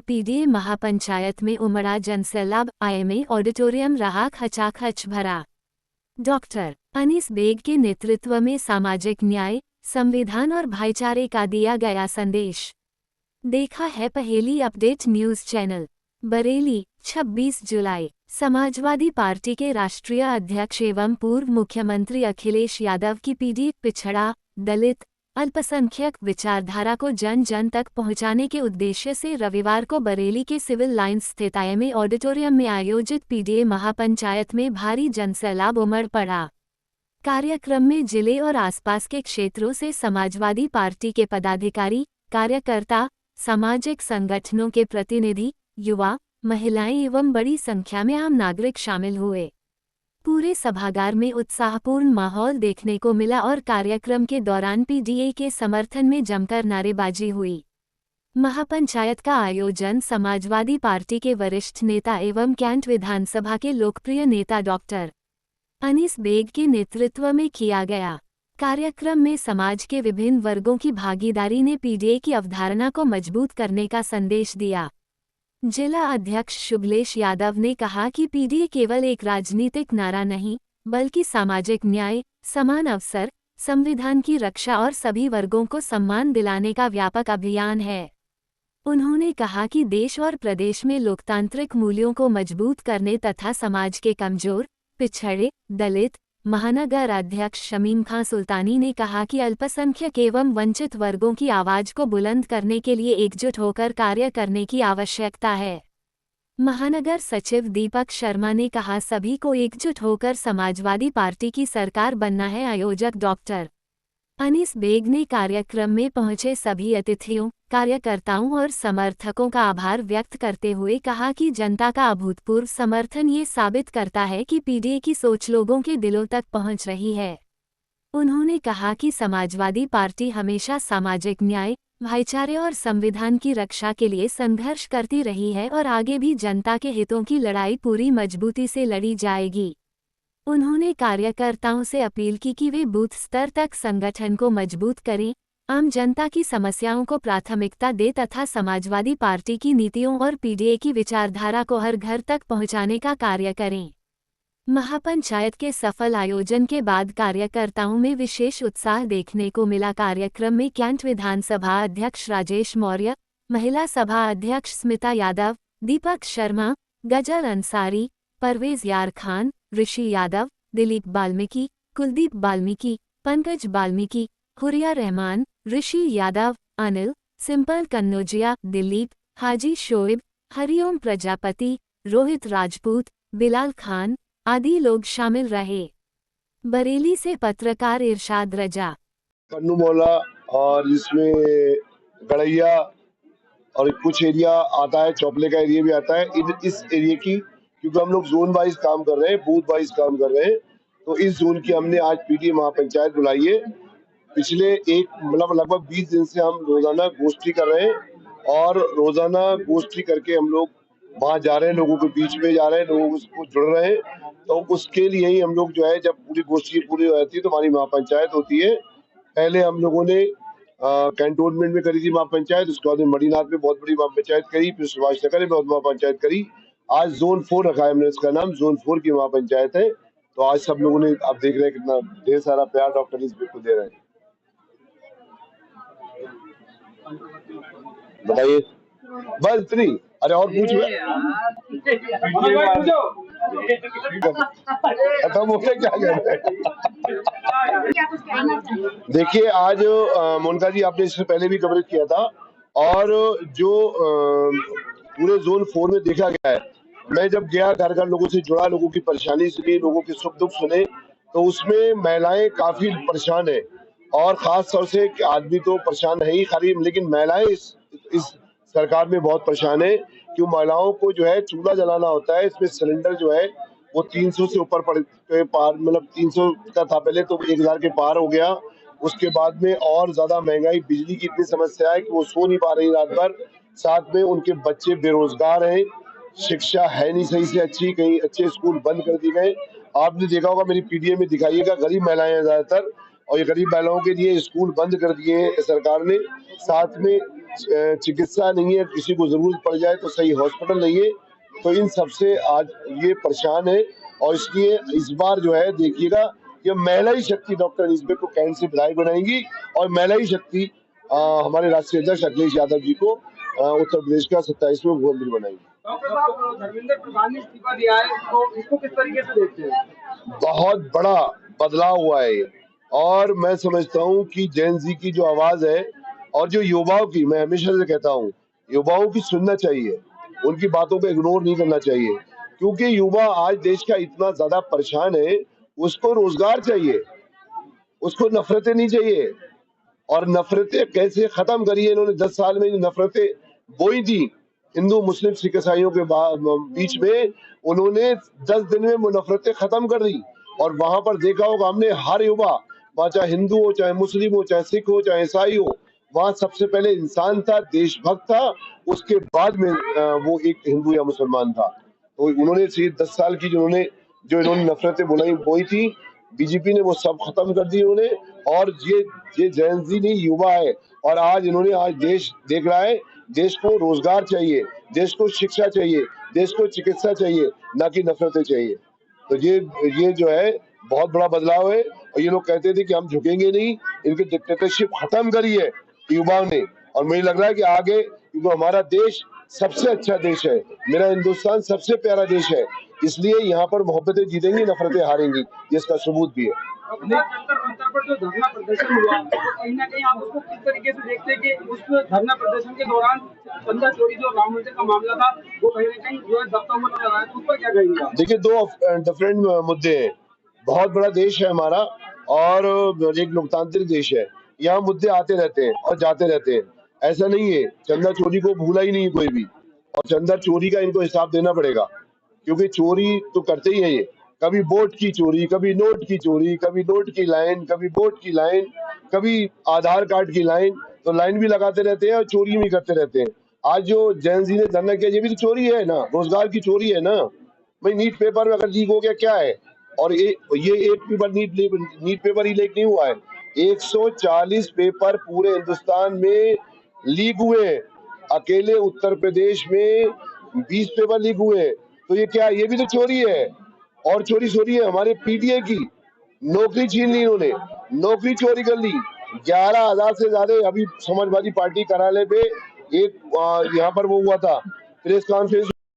PDA महापंचायत में उमड़ा जनसैलाब, IMA auditorium रहा खचाखच भरा। डॉक्टर अनीस बेग के नेतृत्व में सामाजिक न्याय, संविधान और भाईचारे का दिया गया संदेश। देखा है पहेली अपडेट न्यूज चैनल। बरेली 26 जुलाई। समाजवादी पार्टी के राष्ट्रीय अध्यक्ष एवं पूर्व मुख्यमंत्री अखिलेश यादव की पीडीए पिछड़ा, दलित, अल्पसंख्यक विचारधारा को जन जन तक पहुंचाने के उद्देश्य से रविवार को बरेली के सिविल लाइन्स स्थित आईएमए ऑडिटोरियम में आयोजित पीडीए महापंचायत में भारी जनसैलाब उमड़ पड़ा। कार्यक्रम में जिले और आसपास के क्षेत्रों से समाजवादी पार्टी के पदाधिकारी, कार्यकर्ता, सामाजिक संगठनों के प्रतिनिधि, युवा, महिलाएं एवं बड़ी संख्या में आम नागरिक शामिल हुए। पूरे सभागार में उत्साहपूर्ण माहौल देखने को मिला और कार्यक्रम के दौरान पीडीए के समर्थन में जमकर नारेबाजी हुई। महापंचायत का आयोजन समाजवादी पार्टी के वरिष्ठ नेता एवं कैंट विधानसभा के लोकप्रिय नेता डॉक्टर अनीस बेग के नेतृत्व में किया गया। कार्यक्रम में समाज के विभिन्न वर्गों की भागीदारी ने पीडीए की अवधारणा को मजबूत करने का संदेश दिया। जिला अध्यक्ष शुभलेश यादव ने कहा कि पीडीए केवल एक राजनीतिक नारा नहीं, बल्कि सामाजिक न्याय, समान अवसर, संविधान की रक्षा और सभी वर्गों को सम्मान दिलाने का व्यापक अभियान है। उन्होंने कहा कि देश और प्रदेश में लोकतांत्रिक मूल्यों को मजबूत करने तथा समाज के कमजोर, पिछड़े, दलित, महानगर अध्यक्ष शमीम खां सुल्तानी ने कहा कि अल्पसंख्यक एवं वंचित वर्गों की आवाज को बुलंद करने के लिए एकजुट होकर कार्य करने की आवश्यकता है। महानगर सचिव दीपक शर्मा ने कहा सभी को एकजुट होकर समाजवादी पार्टी की सरकार बनना है। आयोजक डॉक्टर अनीस बेग ने कार्यक्रम में पहुंचे सभी अतिथियों, कार्यकर्ताओं और समर्थकों का आभार व्यक्त करते हुए कहा कि जनता का अभूतपूर्व समर्थन ये साबित करता है कि पीडीए की सोच लोगों के दिलों तक पहुंच रही है। उन्होंने कहा कि समाजवादी पार्टी हमेशा सामाजिक न्याय, भाईचारे और संविधान की रक्षा के लिए संघर्ष करती रही है और आगे भी जनता के हितों की लड़ाई पूरी मजबूती से लड़ी जाएगी। उन्होंने कार्यकर्ताओं से अपील की कि वे बूथ स्तर तक संगठन को मजबूत करें, आम जनता की समस्याओं को प्राथमिकता दें तथा समाजवादी पार्टी की नीतियों और पीडीए की विचारधारा को हर घर तक पहुंचाने का कार्य करें। महापंचायत के सफल आयोजन के बाद कार्यकर्ताओं में विशेष उत्साह देखने को मिला। कार्यक्रम में कैंट विधानसभा अध्यक्ष राजेश मौर्य, महिला सभा अध्यक्ष स्मिता यादव, दीपक शर्मा, गजल अंसारी, परवेज यार खान, ऋषि यादव, दिलीप बाल्मीकि, कुलदीप बाल्मीकि, पंकज बाल्मीकि, हुरिया रहमान, ऋषि यादव, अनिल, सिंपल कन्नौजिया, दिलीप, हाजी शोएब, हरिओम प्रजापति, रोहित राजपूत, बिलाल खान आदि लोग शामिल रहे। बरेली से पत्रकार इरशाद रजा। कन्नू मोहल्ला और जिसमें गड़ैया और कुछ एरिया आता है, चौपले का एरिया भी आता है। इस एरिया की क्योंकि हम लोग जोन वाइज काम कर रहे हैं, बूथ वाइज काम कर रहे हैं, तो इस जोन की हमने आज पीडीए महापंचायत बुलाई है। पिछले लगभग 20 दिन से हम रोजाना गोष्ठी कर रहे हैं और रोजाना गोष्ठी करके हम लोग वहाँ जा रहे हैं, लोगों के बीच में जा रहे हैं, लोगों को जुड़ रहे हैं। तो उसके लिए ही हम लोग जो है, जब पूरी गोष्ठी पूरी हो जाती है तो हमारी महापंचायत होती है। पहले हम लोगों ने कैंटोनमेंट में करी थी महापंचायत, उसके बाद मणिनाथ में बहुत बड़ी महापंचायत करी, फिर सुभाष नगर में बहुत महापंचायत करी। आज जोन 4 रखा है हमने, इसका नाम जोन 4 की महापंचायत है। तो आज सब लोगों ने, आप देख रहे हैं कितना ढेर सारा प्यार डॉक्टर अनीस बेग को दे रहे हैं। बताइए बस इतनी। अरे और पूछ खत्म हो गया क्या कह रहे हैं? देखिए आज मोनिका जी, आपने इससे पहले भी कवरेज किया था और जो पूरे जोन 4 में देखा गया है, मैं जब गया घर घर लोगों से जुड़ा, लोगों की परेशानी सुनी, लोगों के सुख दुख सुने, तो उसमें महिलाएं काफी परेशान है और खास तौर से आदमी तो परेशान है ही खाली, लेकिन महिलाएं इस सरकार में बहुत परेशान है। क्यों महिलाओं को जो है चूल्हा जलाना होता है, इसमें सिलेंडर जो है वो 300 से ऊपर पार, मतलब 300 का था पहले, तो 1000 के पार हो गया। उसके बाद में और ज्यादा महंगाई, बिजली की इतनी समस्या है कि वो सो नहीं पा रही रात भर। साथ में उनके बच्चे बेरोजगार हैं, शिक्षा है नहीं सही से अच्छी, कहीं अच्छे स्कूल बंद कर दिए गए। आपने देखा होगा, मेरी पीडीए में दिखाइएगा, गरीब महिलाएं हैं ज्यादातर, और ये गरीब महिलाओं के लिए स्कूल बंद कर दिए हैं सरकार ने। साथ में चिकित्सा नहीं है, किसी को जरूरत पड़ जाए तो सही हॉस्पिटल नहीं है, तो इन सबसे आज ये परेशान है। और इसलिए इस बार जो है देखिएगा, ये महिला ही शक्ति डॉक्टर अनीस बेग को कैंट से विधायक बनाएंगी और महिला ही शक्ति हमारे राष्ट्रीय अध्यक्ष अखिलेश यादव जी को उत्तर प्रदेश का 27वां मुख्यमंत्री बनाएंगे। डॉक्टर साहब, धर्मेंद्र प्रधान ने इस्तीफा दिया है, तो इसको किस तरीके से देखते हैं? बहुत बड़ा बदलाव हुआ है और मैं समझता हूँ कि जैन जी की जो आवाज है और जो युवाओं की, मैं हमेशा से कहता हूँ युवाओं की सुनना चाहिए, उनकी बातों को इग्नोर नहीं करना चाहिए, क्योंकि युवा आज देश का इतना ज्यादा परेशान है, उसको रोजगार चाहिए, उसको नफरतें नहीं चाहिए। और नफरतें कैसे खत्म करी है इन्होंने 10 साल में, नफरतें बोई थी हिंदू मुस्लिम सिख ईसाइयों के बीच में, उन्होंने 10 दिन में वो नफरतें खत्म कर दी। और वहां पर देखा होगा हमने, हर युवा, वहां चाहे हिंदू हो, चाहे मुस्लिम हो, चाहे सिख हो, चाहे ईसाई हो, वहां सबसे पहले इंसान था, देशभक्त था, उसके बाद में वो एक हिंदू या मुसलमान था। तो उन्होंने 10 साल की जो इन्होंने नफरतें बोई थी, बीजेपी ने वो सब खत्म कर दी उन्होंने। और ये जैन जी नहीं, युवा है, और आज देश देख रहा है, देश को रोजगार चाहिए, देश को शिक्षा चाहिए, देश को चिकित्सा चाहिए, ना कि नफरतें चाहिए। तो ये जो है बहुत बड़ा बदलाव है। और ये लोग कहते थे कि हम झुकेंगे नहीं, इनकी डिक्टेटरशिप खत्म करी है युवाओं ने। और मुझे लग रहा है कि आगे, क्योंकि हमारा देश सबसे अच्छा देश है, मेरा हिंदुस्तान सबसे प्यारा देश है, इसलिए यहाँ पर मोहब्बतें जीतेंगी, नफरतें हारेंगी, जिसका सबूत भी है। अंतर पर जो धरना प्रदर्शन हुआ, तो कहीं ना कहीं आप उसको किस तरीके से देखते हैं कि उस धरना प्रदर्शन के दौरान चंदा चोरी जो राम मंदिर का मामला था, वो कहीं ना कहीं जो है दबता हुआ नजर आ रहा है, तो उस पर क्या कहेंगे? देखिए, दो डिफरेंट मुद्दे हैं। बहुत बड़ा देश है हमारा और एक लोकतांत्रिक देश है, यहाँ मुद्दे आते रहते हैं और जाते रहते हैं। ऐसा नहीं है, चंदा चोरी को भूला ही नहीं कोई भी, और चंदा चोरी का इनको हिसाब देना पड़ेगा, क्योंकि चोरी तो करते ही है ये। कभी वोट की चोरी, कभी नोट की चोरी, कभी नोट की लाइन, कभी वोट की लाइन, कभी आधार कार्ड की लाइन, तो लाइन भी लगाते रहते हैं और चोरी भी करते रहते हैं। आज जो जैन जी ने धरना किया, ये भी तो चोरी है ना, रोजगार की चोरी है ना भाई। नीट पेपर में अगर लीक हो गया क्या है, और ये एक पेपर नीट पेपर ही लीक नहीं हुआ है, 140 पेपर पूरे हिंदुस्तान में लीक हुए, अकेले उत्तर प्रदेश में 20 पेपर लीक हुए। तो ये क्या, ये भी तो चोरी है। और चोरी है हमारे पीटीए की, नौकरी छीन ली इन्होंने, नौकरी चोरी कर ली। 11,000 से ज्यादा अभी समाजवादी पार्टी कार्यालय पे एक यहाँ पर वो हुआ था प्रेस कॉन्फ्रेंस